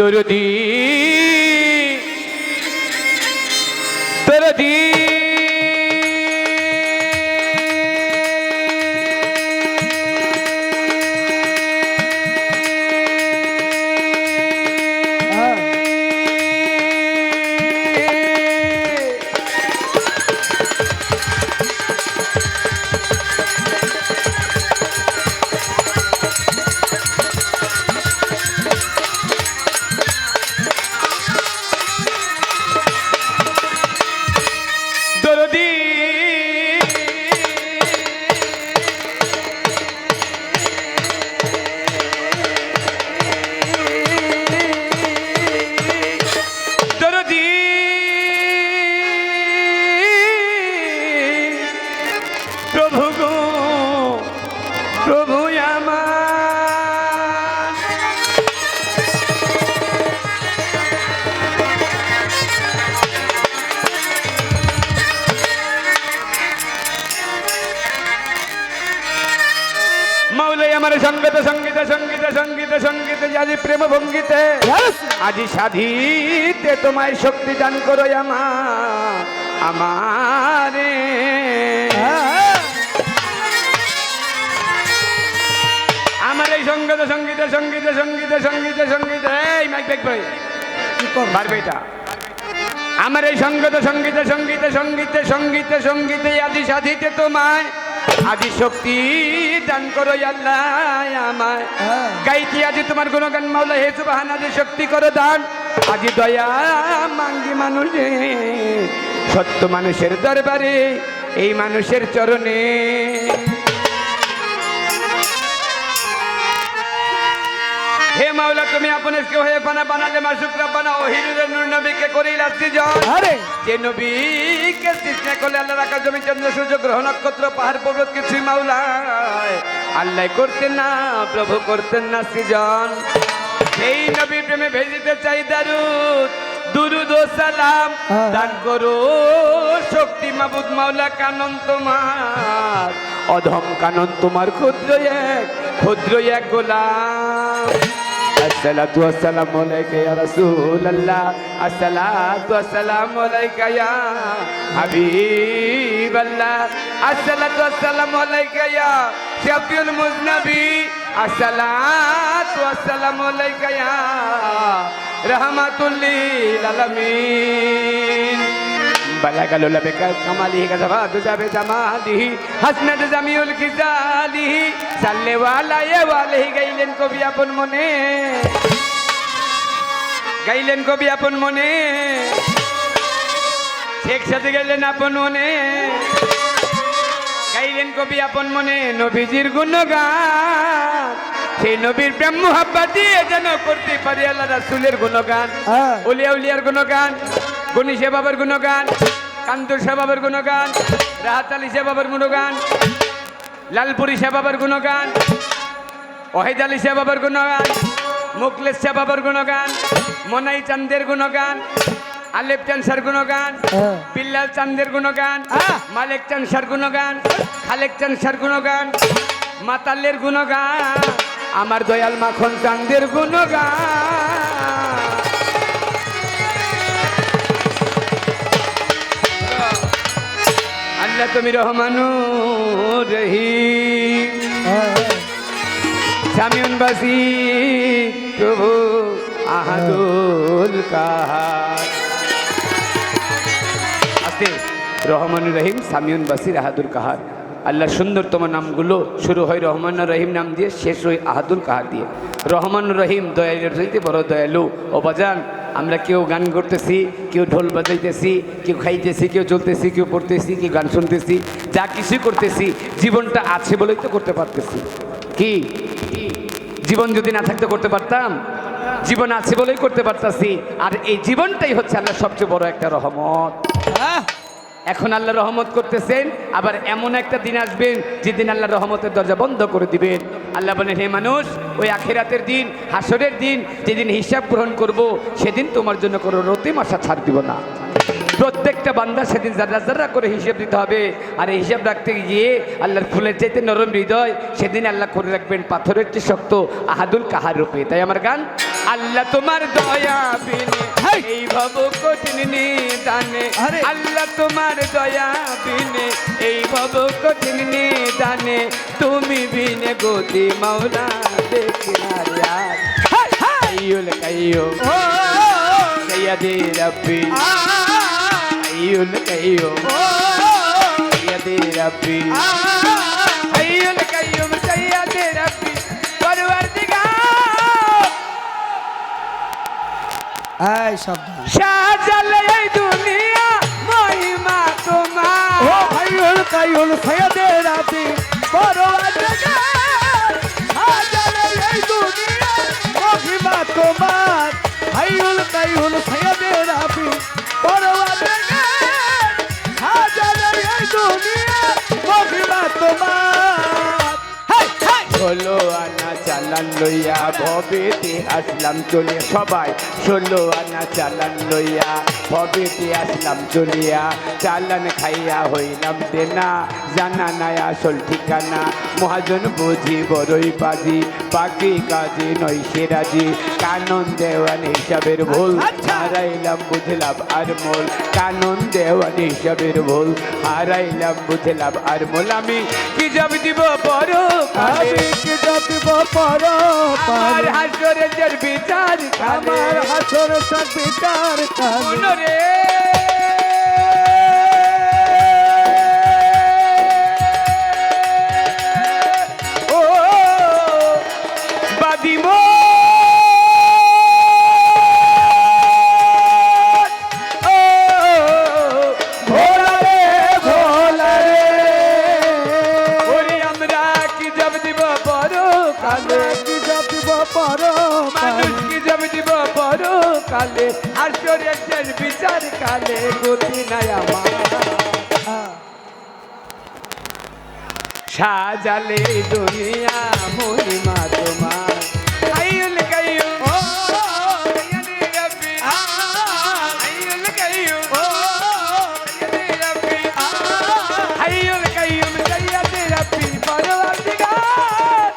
দরদি দরদি আমার সঙ্গীত সঙ্গীত সঙ্গীত সঙ্গীত সঙ্গীত আজি প্রেম ভঙ্গিতে আজি সাধিতে তোমায় শক্তি দান করো আমারে আমার এই সঙ্গীত সঙ্গীত সঙ্গীত সঙ্গীত সঙ্গীত সঙ্গীত এই মাইক ব্যাক ভাই পারবে এটা আমার এই সঙ্গীত সঙ্গীত সঙ্গীত সঙ্গীত সঙ্গীত সঙ্গীতে আজি সাধিতে তোমায় আজি শক্তি দান করো আল্লাহ আমায় গাইতে আজি তোমার গুণগান মাওলা হে সুবহান আজি শক্তি করো দান আজি দয়া মাঙ্গি মানুষে সত্য মানুষের দরবারে এই মানুষের চরণে হে মাওলা তুমি আপনকে হয়ে বানা বানালে মাসুক রব্বানা ও হিরুদের নূর নবীকে করিলা সৃজন আরে যে নবীকে সৃষ্টি করলে আল্লাহ আকাশ জমি চন্দ্র সূর্য গ্রহ নক্ষত্র পাহাড় পর্বত কিছুই মাওলা আল্লাহ করতেন না প্রভু করতেন না সৃজন এই নবী প্রেমে ভেজিতে চাই দুরুদ ও সালাম দান করো শক্তি মাবুদ মাওলা কানন তোমার অধম কানন তোমার ক্ষুদ্র এক গোলাম আসসালাতু ওয়াসসালামু আলাইকা ইয়া রাসূলুল্লাহ আসসালাতু ওয়াসসালামু আলাইকা ইয়া হাবিবাল্লাহ আসসালাতু ওয়াসসালামু আলাইকা ইয়া শাফিউল মুজনবী আসসালাতু ওয়াসসালামু আলাইকা ইয়া রাহমাতুল লিল আলামিন বালাগাল লাবিকা কামালিহি কাযাবাতু জাবে জামালিহি হাসনাত জামিউল খিসালিহি সাল্লাল্লাহু আলাইহি গাইলেন কবি আপন মনে শেখ সাথে গাইলেন আপন মনে গাইলেন কবি আপন মনে নবীজির গুণগান সেই নবীর প্রেম মুহাব্বত দিয়ে যেন করতে পারি আল্লাহ রাসূলের গুণগান ওলিয়া উলিয়ার গুণগান গুণী সে বাবার গুণগান কান্দুর সে বাবার গুণগান রাহাত আলী সে বাবার গুণগান লালপুরি সে বাবার গুণগান ওয়াহিদ আলী সে বাবার গুণগান মুখলেস সে বাবার গুণগান মনাই চান্দের গুণগান আলেপ চানসার গুণগান বিল্লাল চান্দের গুণগান মালেক চানসার গুণগান খালেক চানসার গুণগান মাতালের গুণগান আমার দয়াল মাখন চান্দের গুণগান আল্লাহ তুমি রহমানুর রহিম সামিউন বাসীর প্রভু আহাদুল কাহার আস্তে রহমানুর রহিম সামিউন বাসীর আহাদুল কাহার আল্লাহ সুন্দরতম নামগুলো শুরু হয় রহমান রহিম নাম দিয়ে শেষ হয় আহাদুল কাহার দিয়ে রহমান রহিম দয়ালুর চাইতে বড় দয়ালু ও বাজান আমরা কেউ গান করতেছি কেউ ঢোল বাজাইতেছি কেউ খাইতেছি কেউ চলতেছি কেউ পড়তেছি কেউ গান শুনতেছি যা কিছু করতেছি জীবনটা আছে বলেই তো করতে পারতেছি কি জীবন যদি না থাকতে করতে পারতাম জীবন আছে বলেই করতে পারতাছি আর এই জীবনটাই হচ্ছে আল্লাহ সবচেয়ে বড় একটা রহমত এখন আল্লাহ রহমত করতেছেন আবার এমন একটা দিন আসবেন যেদিন আল্লাহ রহমতের দরজা বন্ধ করে দিবেন আল্লাহ বলেন হে মানুষ ওই আখিরাতের দিন হাসরের দিন যেদিন হিসাব গ্রহণ করব সেদিন তোমার জন্য কোনো রতিম আশা ছাড় দিব না প্রত্যেকটা বান্দা সেদিন যারা যারা করে হিসেব দিতে হবে। আর এই হিসাব রাখতে গিয়ে আল্লাহর ফুলের চাইতে নরম হৃদয় সেদিন আল্লাহ করে রাখবেন পাথরের চেয়ে শক্ত আহাদুল কাহার রূপে। তাই আমার গান, আল্লাহ তোমার দয়া বিনে এই ভব কঠিন নিদানে, আল্লাহ তোমার দয়া বিনে এই ভব কঠিন নিদানে, তুমি বিনে গতি মাওলা দেখিনার यार আইয়ুল কাইয়ুম সাইয়্যিদে রব্বি আইয়ুল কাইয়ুম সাইয়্যিদে রব্বি আইয়ুল কাইয়ুম সাইয়্যিদে রব্বি পরওয়ারদিগার। এই শব্দ সাজালে এই দুনিয়া মহিমা তোমার, ও আইয়ুল কাইয়ুম সাইয়্যিদে রব্বি পরওয়ারদিগার। সাজালে এই দুনিয়া মহিমা তোমার, আইয়ুল কাইয়ুম সাইয়্যিদে রব্বি পরওয়ারদিগার। সাজালে এই দুনিয়া মহিমা তোমার। ষোলো আনা চালান লইয়া ভবেতে আসলাম চলিয়া, সবাই 16 আনা চালান লইয়া ভবেতে আসলাম চলিয়া, চালান খাইয়া হইলাম দেনা, জানা নাই আসল ঠিকানা, মহাজন বুঝি বড়ই বাজি, বাকি কাজে নয় সে রাজি, কানন দেওয়ান হিসাবের ভুল, হারাইলাম বুঝলাম আর মোল, কানন দেওয়ান হিসাবের ভুল, হারাইলাম বুঝলাম আর মোল। আমি কি জব দিব বড় আমি কি যাব পরো আমার হাসরের যার বিচার, আমার হাসর সব বিচার কানে রে ও বাদিম ও ভোলা রে ভোলা রে, ওরে আমরা কি জব দিব বড় কালে, কি যাব পরো মানুষ কি জব দিব বড় কালে, হাসরের যার বিচার কালে, গতি নাই আমার সাজালে দুনিয়া মহিমা তোমার, আইয়ুল কাইয়ুম সাইয়্যিদে রব্বি আইয়ুল কাইয়ুম সাইয়্যিদে রব্বি আইয়ুল কাইয়ুম সাইয়্যিদে রব্বি পরওয়ারদিগার।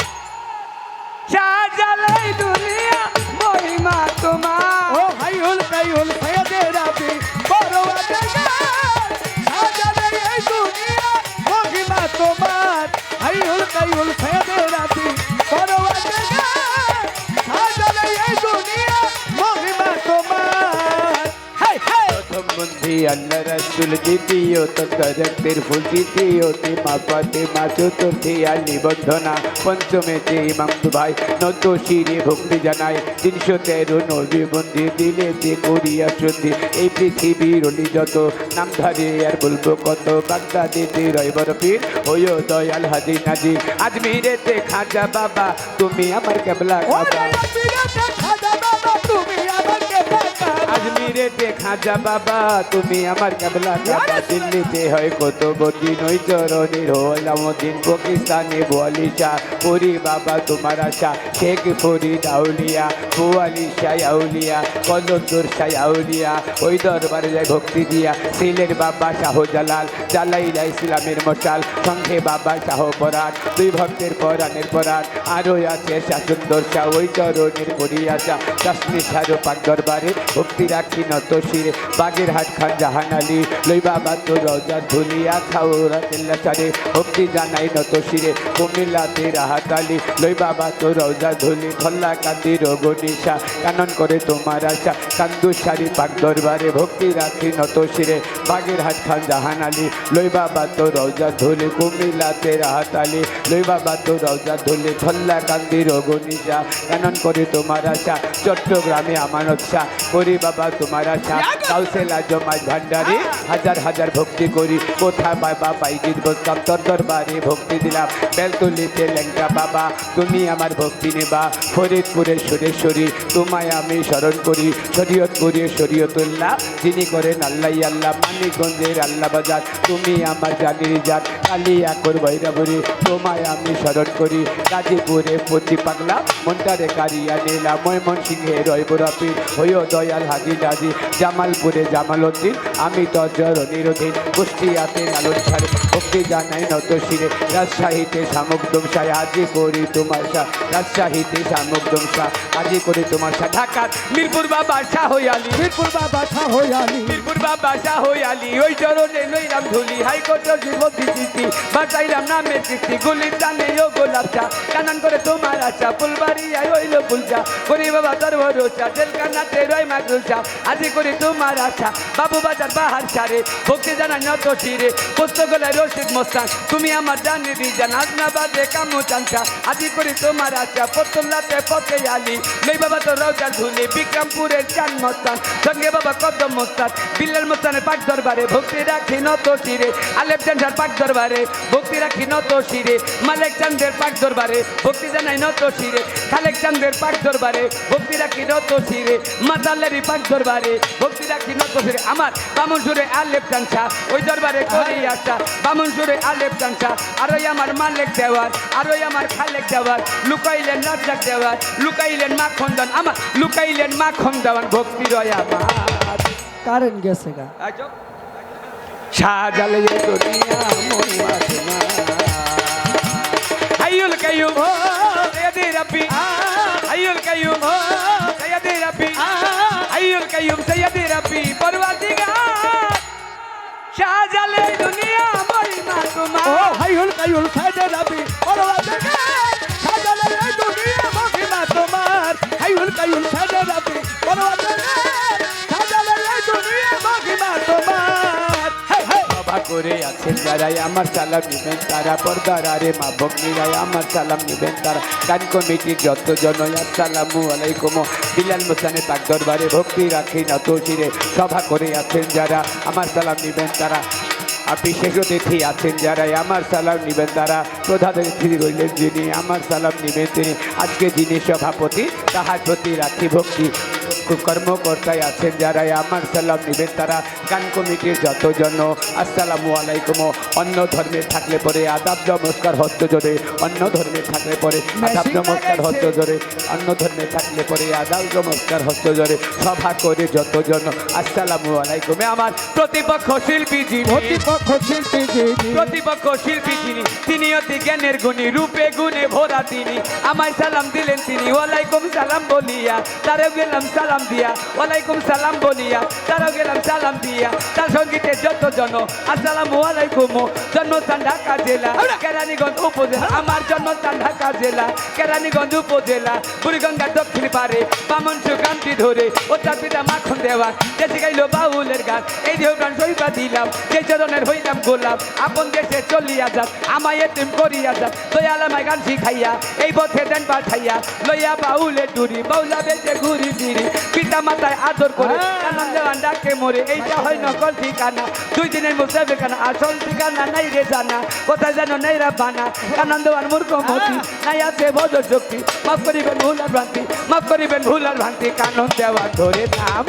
সাজালে দুনিয়া মহিমা তোমার, ও আইয়ুল কাইয়ুম সাইয়্যিদে রব্বি পরওয়ারদিগার। সাজালে এই দুনিয়া মহিমা তোমার, আইয়ুল কাইয়ুম সাইয়্যিদে রব্বি পরওয়ারদিগার। সাজালে এই দুনিয়া মহিমা তোমার। হেই হেই প্রথম বন্ধি আল্লাহ রাসূল, দ্বিতীয় তৎকরতের ফুল, তৃতীয়তে মা ফাতেমা, চতুর্থে আলী বন্ধনা, পঞ্চমেতে ইমাম দুভাই, নত শিরে ভক্তি জানায়, 313 নবী বন্দি, দিলেতে করিয়া শুদ্ধি, এই পৃথিবীর অলি যত নাম ধরে আর বলবো কত, বাগদাদেতে রয় বড় পীর হইও দয়াল হাজি নাজি, আজমিরেতে খাজা বাবা তুমি আমার কেবলা কাবা, আজমিরেতে খাজা বাবা তুমি আমার কেবলা কাবা, দিল্লিতে হয় কত বদি নই চরণের হলামুদ্দিন, পাকিস্তানে বোয়ালি শাহ, পুরি বাবা তোমার আশা, শেখ ফরিদ আউলিয়া, বোয়ালি শাহ আউলিয়া, কলন্দর শাহ আউলিয়া, ওই দরবারে যায় ভক্তি দিয়া, সিলের বাবা শাহ জালাল, জালাইলা ইসলামের মশাল, সঙ্গে বাবা শাহ পরাণ, দুই ভক্তের পরাণের পরাণ, আরও আছে শাহ সুন্দর শাহ, ওই চরণের করি আশা, কাশ্মীর শাহরু পাক দরবারে ভক্তি রাখি নত শিরে, বাগেরহাট খান জাহান আলী, লই বাবা তো রওজা ধুলিয়া, খাওরা তেল্লা চারে ভক্তি জানাই নত শিরে, কুমিল্লাতে রাহাত আলী, লই বাবা তো রওজা ধুলি, খল্লা কান্দি রঘুনিশা, কানন করে তোমার আশা, কান্দু শাড়ি পাক দরবারে ভক্তি রাখি নত শিরে, বাগেরহাট খান জাহান আলী, লই বাবা তো রওজা ধুলি, কুমিল্লাতে রাহাত আলী, লই বাবা তো রওজা ধুলি, খল্লা কান্দি রঘুনিশা, কানন করে তোমার আশা, চট্টগ্রামে আমানত শাহ, করি বাবা তোমার আশা, কাউসেলা জমাজ ভান্ডারে হাজার হাজার ভক্তি করি, কোথায় বাবা পাইজির বসলাম, তোর দরবারে ভক্তি দিলাম, বেলতুলিতে ল্যাংটা বাবা তুমি আমার ভক্তি নেবা, ফরিদপুরে সুরেশ্বরী তোমায় আমি স্মরণ করি, শরীয়তপুরে শরীয়তুল্লাহ যিনি করেন আল্লাহ আল্লাহ, মানিকগঞ্জের আল্লাহ বাজার তুমি আমার জানির জাত, কালিয়াকর ভৈরবরী তোমায় আমি স্মরণ করি, গাজীপুরে পচি পাগলা, মন্টারে কারিয়া নীলা, ময়মনসিংহে রয়বরাপি হইও দয়াল হাজি দাজি, বাসি জামালপুরে জামালউদ্দিন আমি তজরণীর অধীন কুষ্টিয়াতে লালন ছাড়ে ভক্তি জানাই নত শিরে রাজশাহীতে শামুকদম শাহ আজি করি তোমার শাহ রাজশাহীতে শামুকদম শাহ আজি করি তোমার শাহ ঢাকার মিরপুর বাবা শাহ হইয়ালি মিরপুর বাবা শাহ হইয়ালি মিরপুর বাবা শাহ হইয়ালি ওই চরণে লইলাম ধুলি হাইকোর্টের জীবন দিছি বাঁচাইলাম নামের কীর্তি গুলির টানে ও গোলাপ চা কানান করে তোমার আশা ফুলবাড়িয়ায় হইল ফুলচা করি বাবা তোর ভরসা জেলখানাতে রয় মাগুলচা আজি করি তোমার আশা বাবু বাজার বাহার সারে ভক্তি জানা নত শিরে পুস্তকলে রশিদ মোস্তান তুমি আমার জানি রিজান হাসনাবাদে কামু চাঞ্চা আজি করি তোমার আশা পতুল্লাতে পথে আলি নেই বাবা তোর রওজার ধুলি বিক্রমপুরের চান মোস্তান সঙ্গে বাবা কদম মোস্তান বিল্লাল মোস্তানের পাক দরবারে ভক্তি রাখি নত শিরে আলেপ চান্দার পাক দরবারে ভক্তি রাখি নত শিরে মালেক চান্দের পাক দরবারে ভক্তি জানাই নত শিরে খালেক চান্দের পাক দরবারে ভক্তি রাখি নত শিরে মাতালেরই পাক দরবারে ভক্তি রাখি নত শিরে আমার বামন সুরে আলেপ চাঞ্চা ওই দরবারে করি আসা বামন সুরে আলেপ চাঞ্চা আর ওই আমার মালেক দেওয়ার আর ওই আমার খালেক দেওয়ার লুকাইলেন রাজ্জাক দেওয়ার লুকাইলেন মাখন দান আমার লুকাইলেন মাখন দেওয়ান ভক্তি রয় আমার কারেন্ট গেছে গা শাহজালে দুনিয়া মহিমা তোমার হাইয়ুল কাইয়ুম সাইয়্যিদে রাব্বি হাইয়ুল কাইয়ুম সাইয়্যিদে রাব্বি হাইয়ুল কাইয়ুম সাইয়্যিদে রাব্বি পরওয়ারদিগার শাহজালে দুনিয়া মহিমা তোমার ও হাইহুল কাইহুল সাইয়্যিদে রাব্বি পরওয়ারদিগার শাহজালাল দুনিয়া মহিমা তোমার হাইহুল কাইহুল সাইয়্যিদে রাব্বি পরওয়ারদিগার শাহজালাল দুনিয়া মহিমা তোমার সভা করে আছেন যারাই আমার সালাম নিবেন তারা পর্দার আরে মা ভগ্নীরাই আমার সালাম নিবেন তারা গান কমিটির যত জন আসসালামু আলাইকুম বিলাল মোস্তানের পাক দরবারে ভক্তি রাখি না তো শিরে সভা করে আছেন যারা আমার সালাম নিবেন তারা আর বিশেষ অতিথি আছেন যারাই আমার সালাম নিবেন তারা প্রধান অতিথি রইলেন যিনি আমার সালাম নিবেন তিনি আজকে যিনি সভাপতি তাহার প্রতি রাখি ভক্তি কর্মকর্তায় আছেন যারাই আমার সালাম নিবেন তারা গান কমিটির যতজন আসসালামু আলাইকুম অন্য ধর্মের থাকলে পরে আদাব নমস্কার হস্ত জোরে অন্য ধর্মের থাকলে পরে আদাব নমস্কার হস্ত জোরে অন্য ধর্মে থাকলে পরে আদাব নমস্কার হস্ত জোরে সভা করে যতজন আসসালামু আলাইকুম আমার প্রতিপক্ষ শিল্পী যিনি প্রতিপক্ষ শিল্পী যিনি প্রতিপক্ষ শিল্পী যিনি তিনি অতি জ্ঞানের গুণী রূপে গুণে ভরা তিনি আমায় সালাম দিলেন তিনি ওয়ালাইকুম সালাম বলিয়া তারও গেলাম সালাম দিয়া ওয়ালাইকুম সালাম বলিয়া তারও গেলাম সালাম দিয়া তার সঙ্গীতে যতজন আসসালামু আলাইকুম জন্মস্থান ঢাকা জেলা কেরানীগঞ্জ উপজেলা আমার জন্মস্থান ঢাকা জেলা কেরানীগঞ্জ উপজেলা বুড়িগঙ্গার দক্ষিণ পারে বামন সুকান্তি ধরে ও তার পিতা মাখন দেওয়া দেশে গাইল বাউলের গান এই দেহ গান সইবা দিলাম যে চরণের হইলাম গোলাপ আপন দেশে চলিয়া যাক আমায় এতিম করিয়া যাক দয়াল আমায় গান শিখাইয়া এই পথে দেন পাঠাইয়া লইয়া বাউলের ডুরি বাউলা বেঁচে ঘুরি ফিরি পিতা মাতায় আদর করে কানান দেওয়ান ডাকে মরে এইটা হয় নকল ঠিকানা 2 দিনের মুখে বেকানা আসল ঠিকানা নাই রে জানা কোথায় যেন নেই রা বানা কানান দেওয়ান মূর্খ মতি নাই আছে বদর শক্তি মাফ করিবেন ভুল আর ভ্রান্তি মাফ করিবেন ভুল আর ভ্রান্তি কানন দেওয়ান ধরে থাম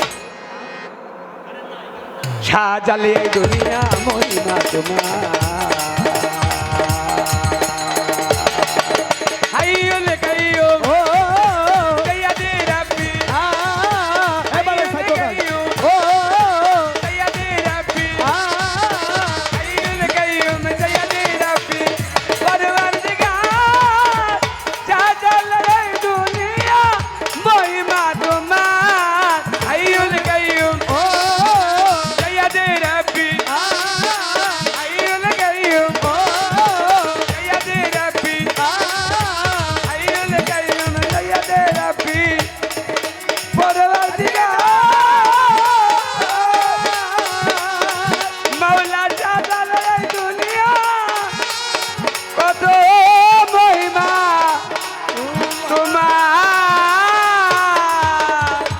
শাহজালে দুনিয়া মহিমা তোমার